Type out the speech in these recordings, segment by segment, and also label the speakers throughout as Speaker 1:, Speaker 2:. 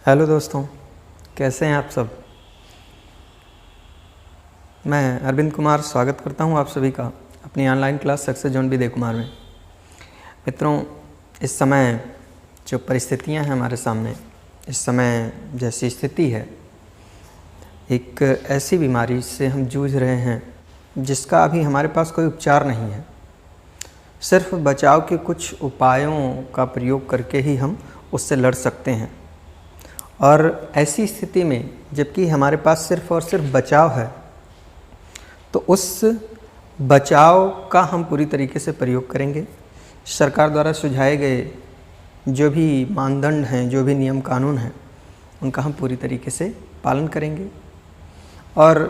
Speaker 1: Hello दोस्तों, कैसे हैं आप सब। मैं अरविंद कुमार स्वागत करता हूं आप सभी का अपनी online class success zone Vidya Kumar में। मित्रों, इस समय जो परिस्थितियां हैं हमारे सामने, इस समय जैसी स्थिति है, एक ऐसी बीमारी से हम जूझ रहे हैं जिसका अभी हमारे पास कोई उपचार नहीं है। सिर्फ बचाव के कुछ उपायों का प्रयोग करके ही हम उससे लड़ सकते हैं। और ऐसी स्थिति में जबकि हमारे पास सिर्फ और सिर्फ बचाव है, तो उस बचाव का हम पूरी तरीके से प्रयोग करेंगे। सरकार द्वारा सुझाए गए जो भी मानदंड हैं, जो भी नियम कानून हैं, उनका हम पूरी तरीके से पालन करेंगे और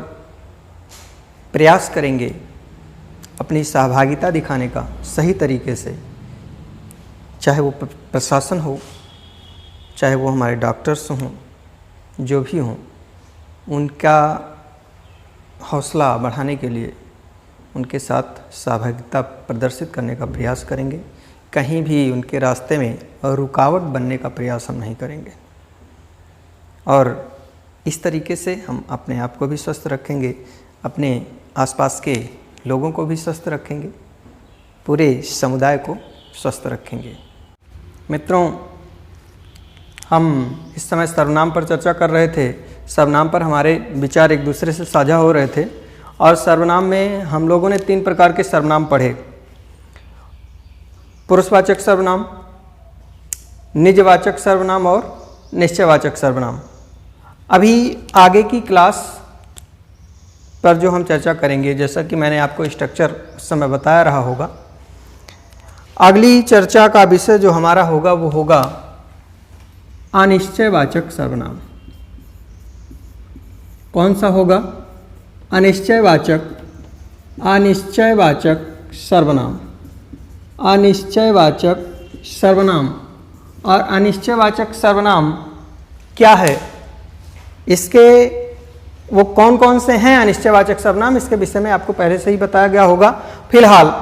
Speaker 1: प्रयास करेंगे अपनी सहभागिता दिखाने का सही तरीके से। चाहे वो प्रशासन हो, चाहे वो हमारे डॉक्टर्स हों, जो भी हों, उनका हौसला बढ़ाने के लिए उनके साथ सहभागिता प्रदर्शित करने का प्रयास करेंगे। कहीं भी उनके रास्ते में रुकावट बनने का प्रयास हम नहीं करेंगे और इस तरीके से हम अपने आप को भी स्वस्थ रखेंगे, अपने आसपास के लोगों को भी स्वस्थ रखेंगे, पूरे समुदाय को स्वस्थ रखेंगे। मित्रों, हम इस समय सर्वनाम पर चर्चा कर रहे थे। सर्वनाम पर हमारे विचार एक दूसरे से साझा हो रहे थे और सर्वनाम में हम लोगों ने 3 प्रकार के सर्वनाम पढ़े: पुरुषवाचक सर्वनाम, निजवाचक सर्वनाम और निश्चयवाचक सर्वनाम। अभी आगे की क्लास पर जो हम चर्चा करेंगे, जैसा कि मैंने आपको स्ट्रक्चर उस समय बताया रहा होगा, अगली चर्चा का विषय जो हमारा होगा वो होगा अनिश्चयवाचक सर्वनाम। कौन सा होगा? अनिश्चयवाचक सर्वनाम। अनिश्चयवाचक सर्वनाम। और अनिश्चयवाचक सर्वनाम क्या है, इसके वो कौन कौन से हैं अनिश्चयवाचक सर्वनाम, इसके विषय में आपको पहले से ही बताया गया होगा। फिलहाल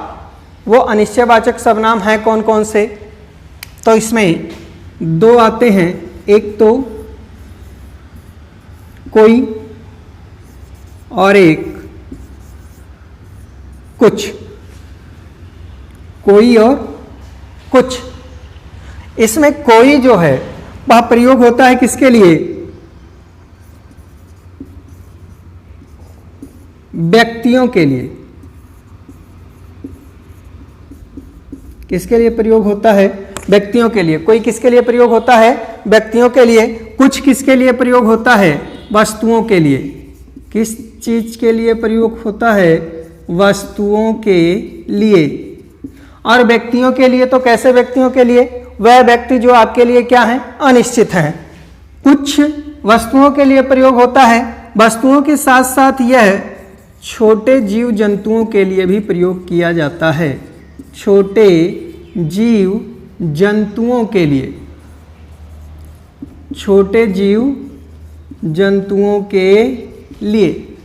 Speaker 1: वो अनिश्चयवाचक सर्वनाम हैं कौन कौन से, तो इसमें 2 आते हैं। एक तो कोई और एक कुछ। कोई और कुछ। इसमें कोई जो है वह प्रयोग होता है किसके लिए? व्यक्तियों के लिए। किसके लिए प्रयोग होता है? व्यक्तियों के लिए। कोई किसके लिए प्रयोग होता है? व्यक्तियों के लिए। कुछ किसके लिए प्रयोग होता है? वस्तुओं के लिए। किस चीज के लिए प्रयोग होता है? वस्तुओं के लिए। और व्यक्तियों के लिए तो कैसे व्यक्तियों के लिए? वह व्यक्ति जो आपके लिए क्या है? अनिश्चित है। कुछ वस्तुओं के लिए प्रयोग होता है। वस्तुओं के साथ साथ यह छोटे जीव जंतुओं के लिए भी प्रयोग किया जाता है। छोटे जीव जंतुओं के लिए। छोटे जीव जंतुओं के लिए।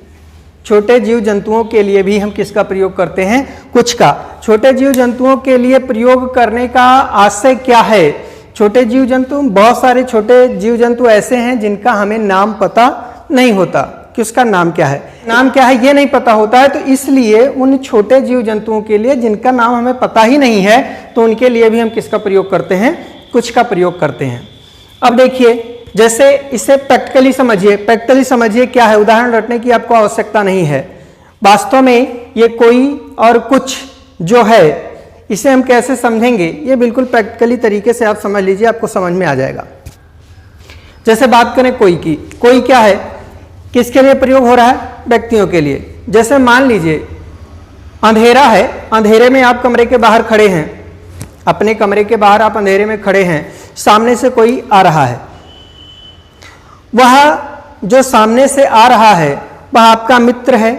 Speaker 1: छोटे जीव जंतुओं के लिए भी हम किसका प्रयोग करते हैं? कुछ का। छोटे जीव जंतुओं के लिए प्रयोग करने का आशय क्या है? छोटे जीव जंतु, बहुत सारे छोटे जीव जंतु ऐसे हैं जिनका हमें नाम पता नहीं होता कि उसका नाम क्या है। नाम क्या है ये नहीं पता होता है, तो इसलिए उन छोटे जीव जंतुओं के लिए जिनका नाम हमें पता ही नहीं है, तो उनके लिए भी हम किसका प्रयोग करते हैं? कुछ का प्रयोग करते हैं। अब देखिए, जैसे इसे प्रैक्टिकली समझिए। प्रैक्टिकली समझिए क्या है, उदाहरण रटने की आपको आवश्यकता नहीं है। वास्तव में ये कोई और कुछ जो है, इसे हम कैसे समझेंगे, ये बिल्कुल प्रैक्टिकली तरीके से आप समझ लीजिए, आपको समझ में आ जाएगा। जैसे बात करें कोई की। कोई क्या है? किसके लिए प्रयोग हो रहा है? व्यक्तियों के लिए। जैसे मान लीजिए अंधेरा है, अंधेरे में आप कमरे के बाहर खड़े हैं, अपने कमरे के बाहर आप अंधेरे में खड़े हैं, सामने से कोई आ रहा है। वह जो सामने से आ रहा है वह आपका मित्र है,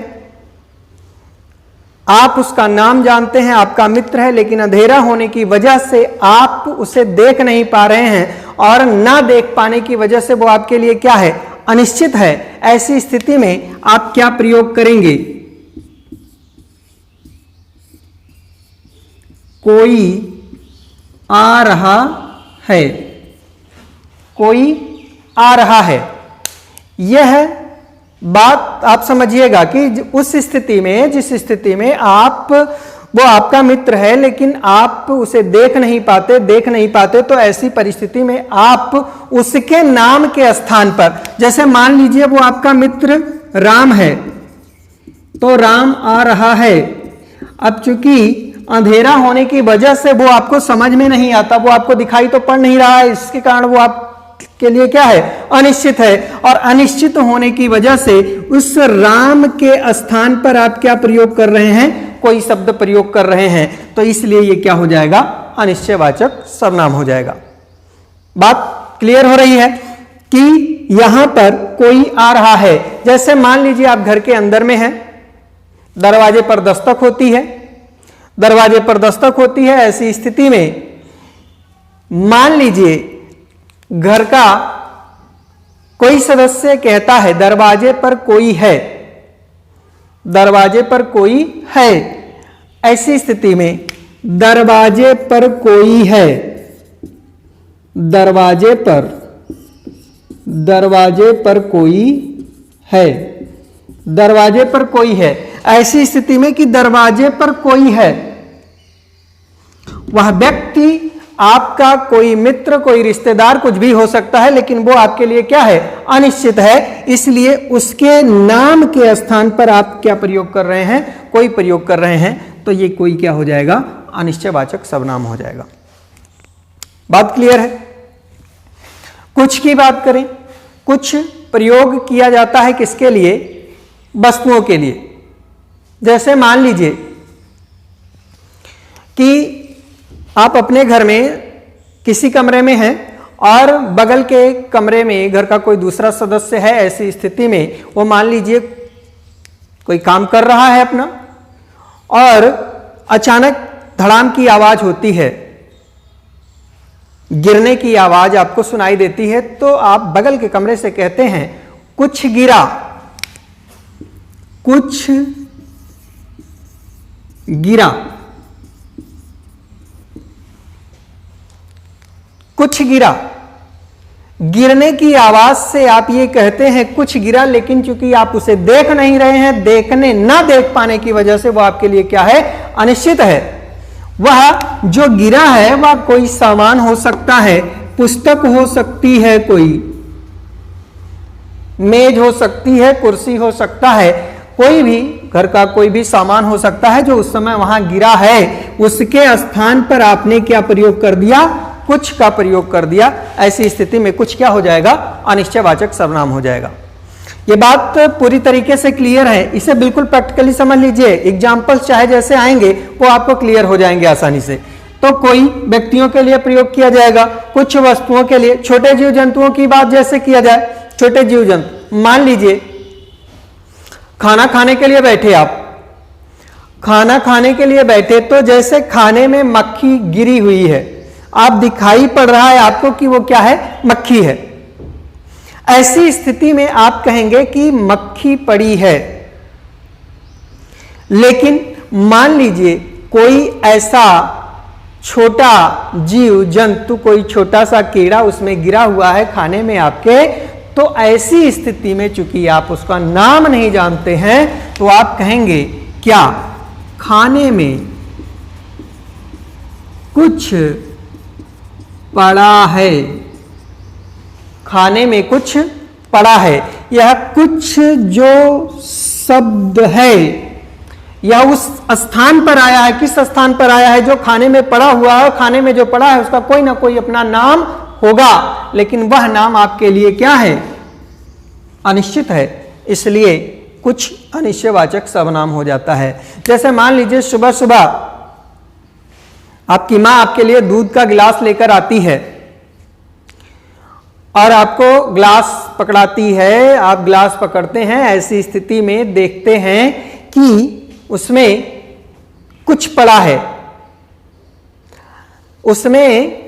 Speaker 1: आप उसका नाम जानते हैं, आपका मित्र है, लेकिन अंधेरा होने की वजह से आप उसे देख नहीं पा रहे हैं और ना देख पाने की वजह से वो आपके लिए क्या है? अनिश्चित है। ऐसी स्थिति में आप क्या प्रयोग करेंगे? कोई आ रहा है। कोई आ रहा है। यह बात आप समझिएगा कि उस स्थिति में, जिस स्थिति में वो आपका मित्र है लेकिन आप उसे देख नहीं पाते, तो ऐसी परिस्थिति में आप उसके नाम के स्थान पर, जैसे मान लीजिए वो आपका मित्र राम है, तो राम आ रहा है। अब चूंकि अंधेरा होने की वजह से वो आपको समझ में नहीं आता, वो आपको दिखाई तो पड़ नहीं रहा है, इसके कारण वो आपके लिए क्या है, अनिश्चित है। और अनिश्चित होने की वजह से उस राम के स्थान पर आप क्या प्रयोग कर रहे हैं, कोई शब्द प्रयोग कर रहे हैं, तो इसलिए ये क्या हो जाएगा, अनिश्चयवाचक सर्वनाम हो जाएगा। बात क्लियर हो रही है कि यहां पर कोई आ रहा है। जैसे मान लीजिए आप घर के अंदर में हैं, दरवाजे पर दस्तक होती है, ऐसी स्थिति में मान लीजिए घर का कोई सदस्य कहता है दरवाजे पर कोई है, ऐसी स्थिति में दरवाजे पर कोई है, ऐसी स्थिति में कि दरवाजे पर कोई है, वह व्यक्ति आपका कोई मित्र, कोई रिश्तेदार, कुछ भी हो सकता है, लेकिन वो आपके लिए क्या है, अनिश्चित है। इसलिए उसके नाम के स्थान पर आप क्या प्रयोग कर रहे हैं, कोई प्रयोग कर रहे हैं, तो ये कोई क्या हो जाएगा, अनिश्चयवाचक सर्वनाम हो जाएगा। बात क्लियर है। कुछ की बात करें, कुछ प्रयोग किया जाता है किसके लिए, वस्तुओं के लिए। जैसे मान लीजिए कि आप अपने घर में किसी कमरे में हैं और बगल के कमरे में घर का कोई दूसरा सदस्य है, ऐसी स्थिति में वो मान लीजिए कोई काम कर रहा है अपना, और अचानक धड़ाम की आवाज होती है, गिरने की आवाज आपको सुनाई देती है, तो आप बगल के कमरे से कहते हैं कुछ गिरा, कुछ गिरा। गिरने की आवाज से आप ये कहते हैं कुछ गिरा, लेकिन चूंकि आप उसे देख नहीं रहे हैं, ना देख पाने की वजह से वो आपके लिए क्या है, अनिश्चित है। वह जो गिरा है वह कोई सामान हो सकता है, पुस्तक हो सकती है, कोई मेज हो सकती है, कुर्सी हो सकता है, कोई भी घर का कोई भी सामान हो सकता है जो उस समय वहां गिरा है, उसके स्थान पर आपने क्या प्रयोग कर दिया, कुछ का प्रयोग कर दिया। ऐसी स्थिति में कुछ क्या हो जाएगा, अनिश्चयवाचक सर्वनाम हो जाएगा। ये बात पूरी तरीके से क्लियर है, इसे बिल्कुल प्रैक्टिकली समझ लीजिए। एग्जाम्पल्स चाहे जैसे आएंगे वो आपको क्लियर हो जाएंगे आसानी से। तो कोई व्यक्तियों के लिए प्रयोग किया जाएगा, कुछ वस्तुओं के लिए। छोटे जीव जंतुओं की बात जैसे किया जाए, छोटे जीव जंतु, मान लीजिए खाना खाने के लिए बैठे, आप खाना खाने के लिए बैठे, तो जैसे खाने में मक्खी गिरी हुई है, आप दिखाई पड़ रहा है आपको कि वो क्या है, मक्खी है। ऐसी स्थिति में आप कहेंगे कि मक्खी पड़ी है। लेकिन मान लीजिए कोई ऐसा छोटा जीव जंतु, कोई छोटा सा कीड़ा उसमें गिरा हुआ है खाने में आपके, तो ऐसी स्थिति में चूंकि आप उसका नाम नहीं जानते हैं, तो आप कहेंगे क्या, खाने में कुछ पड़ा है, खाने में कुछ पड़ा है। यह कुछ जो शब्द है यह उस स्थान पर आया है, किस स्थान पर आया है, जो खाने में पड़ा हुआ है। खाने में जो पड़ा है उसका कोई ना कोई अपना नाम होगा, लेकिन वह नाम आपके लिए क्या है, अनिश्चित है। इसलिए कुछ अनिश्चयवाचक सर्वनाम हो जाता है। जैसे मान लीजिए सुबह सुबह आपकी मां आपके लिए दूध का गिलास लेकर आती है और आपको ग्लास पकड़ाती है, आप ग्लास पकड़ते हैं। ऐसी स्थिति में देखते हैं कि उसमें कुछ पड़ा है, उसमें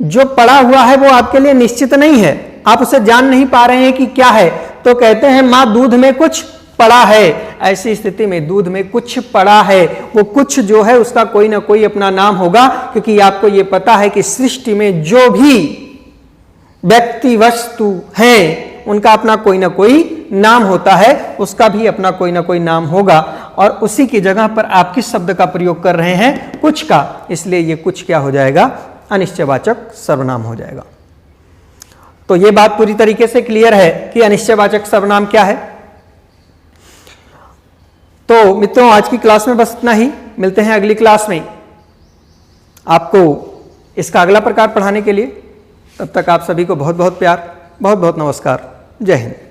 Speaker 1: जो पड़ा हुआ है वो आपके लिए निश्चित नहीं है, आप उसे जान नहीं पा रहे हैं कि क्या है, तो कहते हैं मां दूध में कुछ पड़ा है। ऐसी स्थिति में दूध में कुछ पड़ा है, वो कुछ जो है उसका कोई ना कोई अपना नाम होगा, क्योंकि आपको ये पता है कि सृष्टि में जो भी व्यक्ति वस्तु हैं, उनका अपना कोई ना कोई नाम होता है, उसका भी अपना कोई ना कोई नाम होगा, और उसी की जगह पर आप किस शब्द का प्रयोग कर रहे हैं? कुछ का, इसलिए ये कुछ क्या हो जाएगा? अनिश्चयवाचक सर्वनाम हो जाएगा। तो ये बात पूरी तरीके से क्लियर है कि अनिश्चयवाचक सर्वनाम क्या है। तो मित्रों, आज की क्लास में बस इतना ही। मिलते हैं अगली क्लास में आपको इसका अगला प्रकार पढ़ाने के लिए। तब तक आप सभी को बहुत बहुत प्यार, बहुत बहुत नमस्कार। जय हिंद।